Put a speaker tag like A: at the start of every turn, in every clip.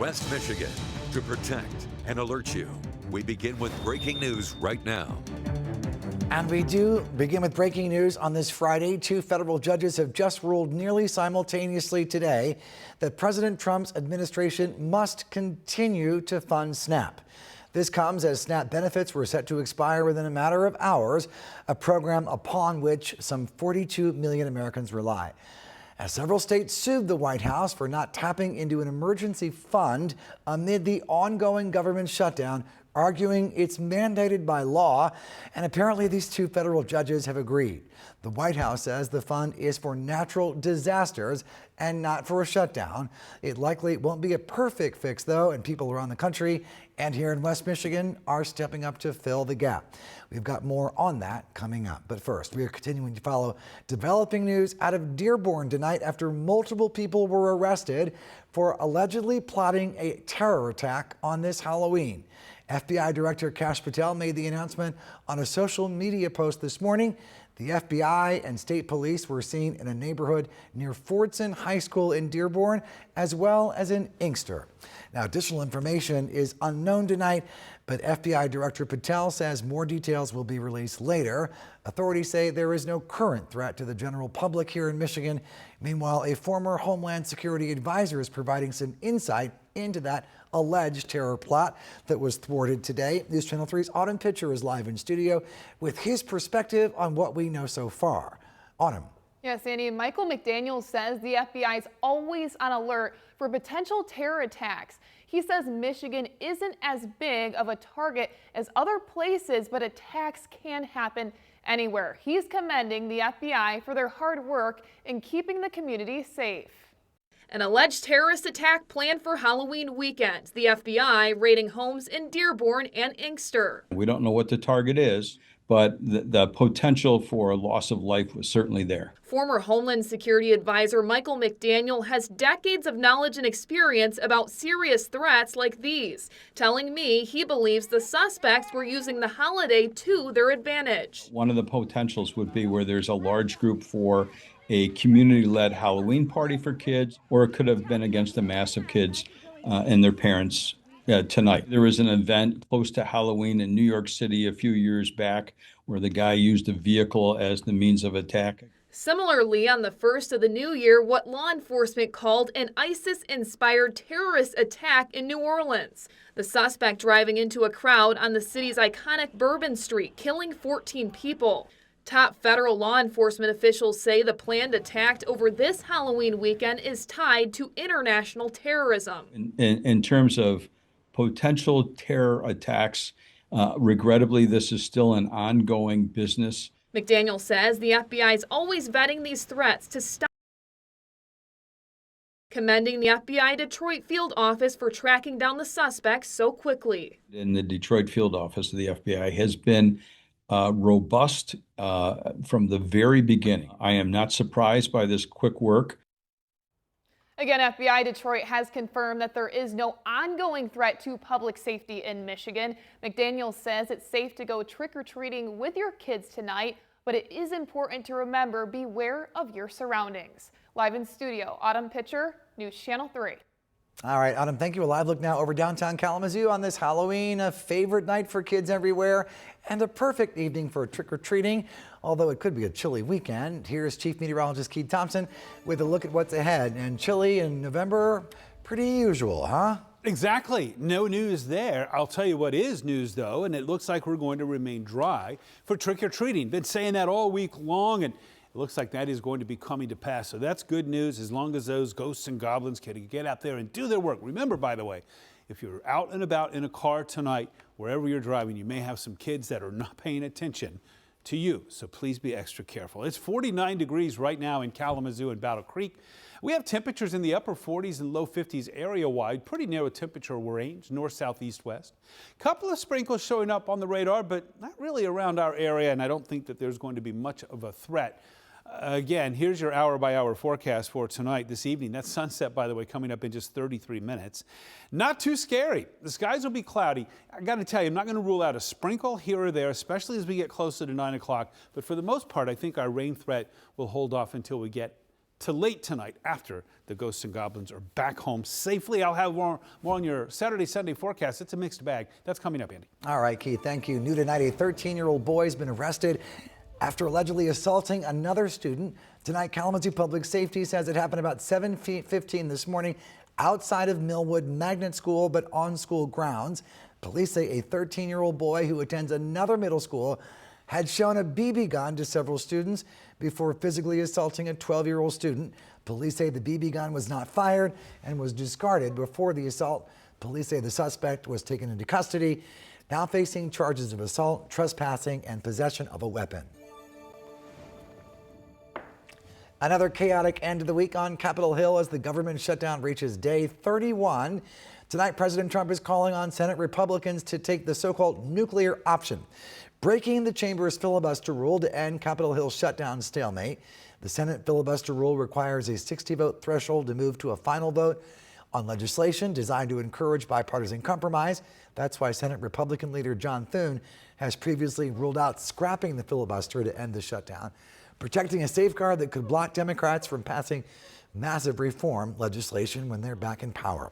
A: West Michigan to protect and alert you. We begin with breaking news right now.
B: And we do begin with breaking news on this Friday. 2 federal judges have just ruled nearly simultaneously today that President Trump's administration must continue to fund SNAP. This comes as SNAP benefits were set to expire within a matter of hours, a program upon which some 42 million Americans rely. As several states sued the White House for not tapping into an emergency fund amid the ongoing government shutdown, arguing it's mandated by law, and apparently these 2 federal judges have agreed. The White House says the fund is for natural disasters and not for a shutdown. It likely won't be a perfect fix, though, and people around the country and here in West Michigan are stepping up to fill the gap. We've got more on that coming up. But first, we are continuing to follow developing news out of Dearborn tonight after multiple people were arrested for allegedly plotting a terror attack on this Halloween. FBI Director Kash Patel made the announcement on a social media post this morning. The FBI and state police were seen in a neighborhood near Fordson High School in Dearborn, as well as in Inkster. Now, additional information is unknown tonight, but FBI Director Patel says more details will be released later. Authorities say there is no current threat to the general public here in Michigan. Meanwhile, a former Homeland Security advisor is providing some insight into that alleged terror plot that was thwarted today. News Channel 3's Autumn Pitcher is live in studio with his perspective on what we know so far. Autumn.
C: Yes, Sandy. Michael McDaniel says the FBI is always on alert for potential terror attacks. He says Michigan isn't as big of a target as other places, but attacks can happen anywhere. He's commending the FBI for their hard work in keeping the community safe. An alleged terrorist attack planned for Halloween weekend. The FBI raiding homes in Dearborn and Inkster.
D: We don't know what the target is, but the potential for a loss of life was certainly there.
C: Former Homeland Security advisor Michael McDaniel has decades of knowledge and experience about serious threats like these, telling me he believes the suspects were using the holiday to their advantage.
D: One of the potentials would be where there's a large group for a community-led Halloween party for kids, or it could have been against a mass of kids and their parents tonight. There was an event close to Halloween in New York City a few years back where the guy used a vehicle as the means of attack.
C: Similarly, on the first of the new year, what law enforcement called an ISIS-inspired terrorist attack in New Orleans. The suspect driving into a crowd on the city's iconic Bourbon Street, killing 14 people. Top federal law enforcement officials say the planned attack over this Halloween weekend is tied to international terrorism.
D: In terms of potential terror attacks, regrettably, this is still an ongoing business.
C: McDaniel says the FBI is always vetting these threats to stop. Commending the FBI Detroit field office for tracking down the suspects so quickly.
D: In the Detroit field office of the FBI has been robust from the very beginning. I am not surprised by this quick work.
C: Again, FBI Detroit has confirmed that there is no ongoing threat to public safety in Michigan. McDaniel says it's safe to go trick-or-treating with your kids tonight, but it is important to remember beware of your surroundings. Live in studio, Autumn Pitcher, News Channel 3.
B: All right, Autumn, thank you. A live look now over downtown Kalamazoo on this Halloween, a favorite night for kids everywhere and a perfect evening for trick-or-treating, although it could be a chilly weekend. Here's Chief Meteorologist Keith Thompson with a look at what's ahead. And chilly in November, pretty usual, huh?
E: Exactly. No news there. I'll tell you what is news, though, and it looks like we're going to remain dry for trick-or-treating. Been saying that all week long, and it looks like that is going to be coming to pass. So that's good news as long as those ghosts and goblins can get out there and do their work. Remember, by the way, if you're out and about in a car tonight, wherever you're driving, you may have some kids that are not paying attention to you. So please be extra careful. It's 49 degrees right now in Kalamazoo and Battle Creek. We have temperatures in the upper 40s and low 50s area-wide. Pretty narrow temperature range, north, south, east, west. Couple of sprinkles showing up on the radar, but not really around our area, and I don't think that there's going to be much of a threat. Again, here's your hour-by-hour forecast for tonight, this evening. That's sunset, by the way, coming up in just 33 minutes. Not too scary. The skies will be cloudy. I got to tell you, I'm not going to rule out a sprinkle here or there, especially as we get closer to 9 o'clock. But for the most part, I think our rain threat will hold off until we get to late tonight after the ghosts and goblins are back home safely. I'll have more on your Saturday, Sunday forecast. It's a mixed bag. That's coming up, Andy.
B: All right, Keith, thank you. New tonight, a 13-year-old boy has been arrested after allegedly assaulting another student. Tonight, Kalamazoo Public Safety says it happened about 7:15 this morning outside of Millwood Magnet School, but on school grounds. Police say a 13-year-old boy who attends another middle school had shown a BB gun to several students before physically assaulting a 12-year-old student. Police say the BB gun was not fired and was discarded before the assault. Police say the suspect was taken into custody, now facing charges of assault, trespassing, and possession of a weapon. Another chaotic end of the week on Capitol Hill as the government shutdown reaches day 31. Tonight, President Trump is calling on Senate Republicans to take the so-called nuclear option, breaking the chamber's filibuster rule to end Capitol Hill's shutdown stalemate. The Senate filibuster rule requires a 60-vote threshold to move to a final vote on legislation designed to encourage bipartisan compromise. That's why Senate Republican leader John Thune has previously ruled out scrapping the filibuster to end the shutdown, protecting a safeguard that could block Democrats from passing massive reform legislation when they're back in power.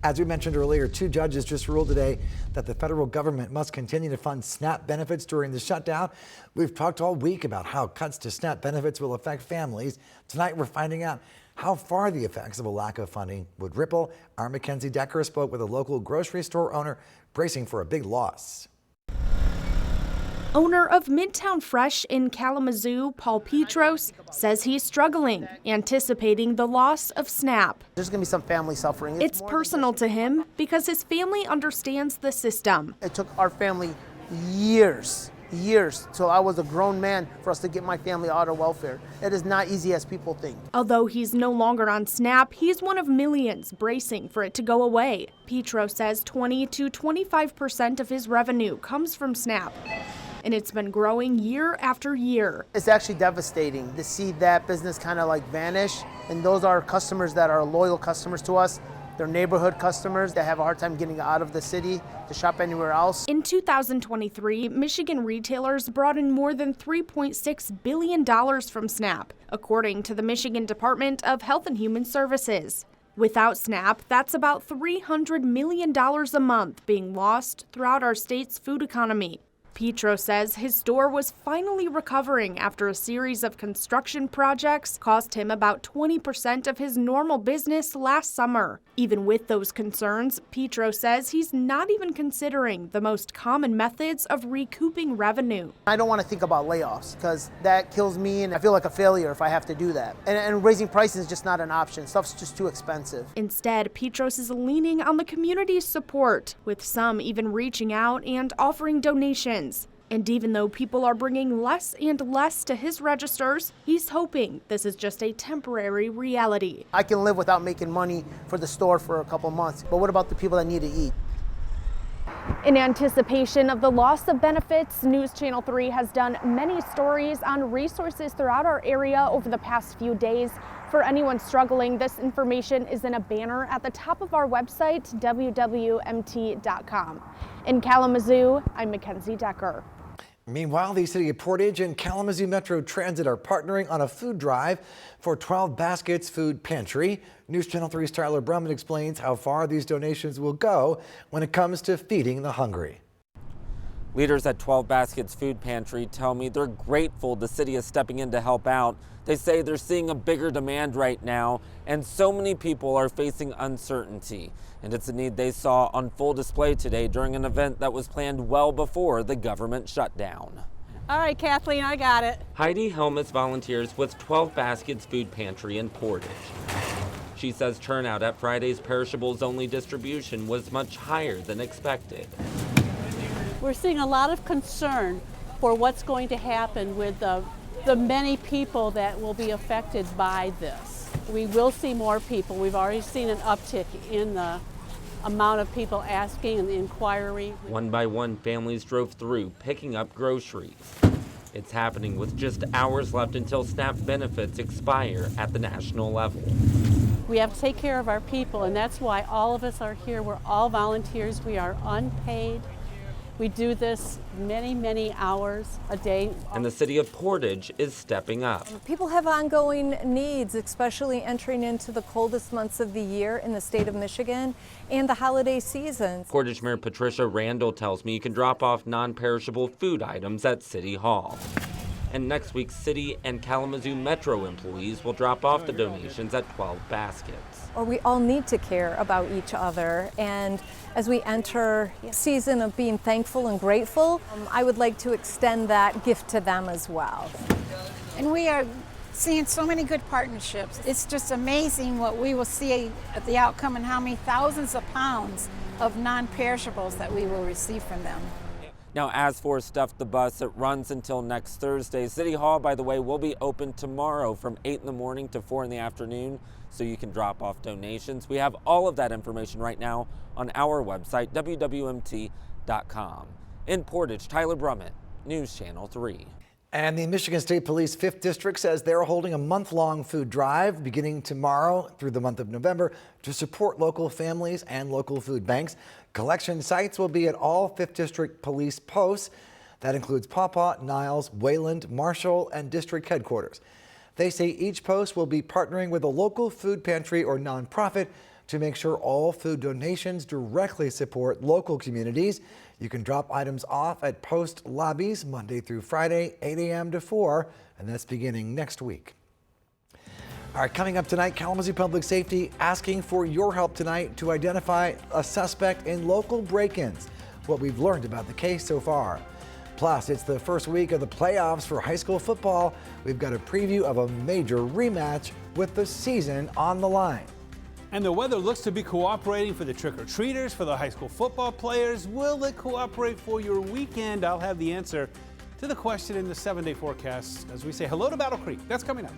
B: As we mentioned earlier, 2 judges just ruled today that the federal government must continue to fund SNAP benefits during the shutdown. We've talked all week about how cuts to SNAP benefits will affect families. Tonight, we're finding out how far the effects of a lack of funding would ripple. Our Mackenzie Decker spoke with a local grocery store owner bracing for a big loss.
F: Owner of Midtown Fresh in Kalamazoo, Paul Petros, says he's struggling, anticipating the loss of SNAP.
G: There's going to be some family suffering.
F: It's personal to him because his family understands the system.
G: It took our family years till I was a grown man for us to get my family out of welfare. It is not easy as people think.
F: Although he's no longer on SNAP, he's one of millions bracing for it to go away. Petros says 20 to 25% of his revenue comes from SNAP, and it's been growing year after year.
G: It's actually devastating to see that business kind of like vanish, and those are customers that are loyal customers to us. They're neighborhood customers that have a hard time getting out of the city to shop anywhere else.
F: In 2023, Michigan retailers brought in more than $3.6 billion from SNAP, according to the Michigan Department of Health and Human Services. Without SNAP, that's about $300 million a month being lost throughout our state's food economy. Petros says his store was finally recovering after a series of construction projects cost him about 20% of his normal business last summer. Even with those concerns, Petros says he's not even considering the most common methods of recouping revenue.
G: I don't want to think about layoffs because that kills me and I feel like a failure if I have to do that. And raising prices is just not an option. Stuff's just too expensive.
F: Instead, Petros is leaning on the community's support, with some even reaching out and offering donations. And even though people are bringing less and less to his registers, he's hoping this is just a temporary reality.
G: I can live without making money for the store for a couple months, but what about the people that need to eat?
F: In anticipation of the loss of benefits, News Channel 3 has done many stories on resources throughout our area over the past few days. For anyone struggling, this information is in a banner at the top of our website, WWMT.com. In Kalamazoo, I'm Mackenzie Decker.
B: Meanwhile, the city of Portage and Kalamazoo Metro Transit are partnering on a food drive for 12 Baskets Food Pantry. News Channel 3's Tyler Brumman explains how far these donations will go when it comes to feeding the hungry.
H: Leaders at 12 Baskets Food Pantry tell me they're grateful the city is stepping in to help out. They say they're seeing a bigger demand right now, and so many people are facing uncertainty. And it's a need they saw on full display today during an event that was planned well before the government shutdown.
I: All right, Kathleen, I got it.
H: Heidi Helmus volunteers with 12 Baskets Food Pantry in Portage. She says turnout at Friday's perishables only distribution was much higher than expected.
I: We're seeing a lot of concern for what's going to happen with the many people that will be affected by this. We will see more people. We've already seen an uptick in the amount of people asking and the inquiry.
H: One by one, families drove through, picking up groceries. It's happening with just hours left until SNAP benefits expire at the national level.
I: We have to take care of our people, and that's why all of us are here. We're all volunteers. We are unpaid. We do this many, many hours a day.
H: And the city of Portage is stepping up.
J: People have ongoing needs, especially entering into the coldest months of the year in the state of Michigan and the holiday season.
H: Portage Mayor Patricia Randall tells me you can drop off non-perishable food items at City Hall. And next week, City and Kalamazoo Metro employees will drop off the donations at 12 baskets.
J: Or we all need to care about each other, and as we enter a season of being thankful and grateful, I would like to extend that gift to them as well.
K: And we are seeing so many good partnerships. It's just amazing what we will see at the outcome and how many thousands of pounds of non-perishables that we will receive from them.
H: Now, as for Stuff the Bus, it runs until next Thursday. City Hall, by the way, will be open tomorrow from 8 in the morning to 4 in the afternoon, so you can drop off donations. We have all of that information right now on our website, WWMT.com. In Portage, Tyler Brummett, News Channel 3.
B: And the Michigan State Police 5th District says they're holding a month-long food drive beginning tomorrow through the month of November to support local families and local food banks. Collection sites will be at all 5th District police posts. That includes Pawpaw, Niles, Wayland, Marshall, and district headquarters. They say each post will be partnering with a local food pantry or nonprofit to make sure all food donations directly support local communities. You can drop items off at post lobbies Monday through Friday, 8 a.m. to 4, and that's beginning next week. All right, coming up tonight, Kalamazoo Public Safety asking for your help tonight to identify a suspect in local break-ins, what we've learned about the case so far. Plus, it's the first week of the playoffs for high school football. We've got a preview of a major rematch with the season on the line.
E: And the weather looks to be cooperating for the trick-or-treaters, for the high school football players. Will it cooperate for your weekend? I'll have the answer to the question in the 7-day forecast as we say hello to Battle Creek. That's coming up.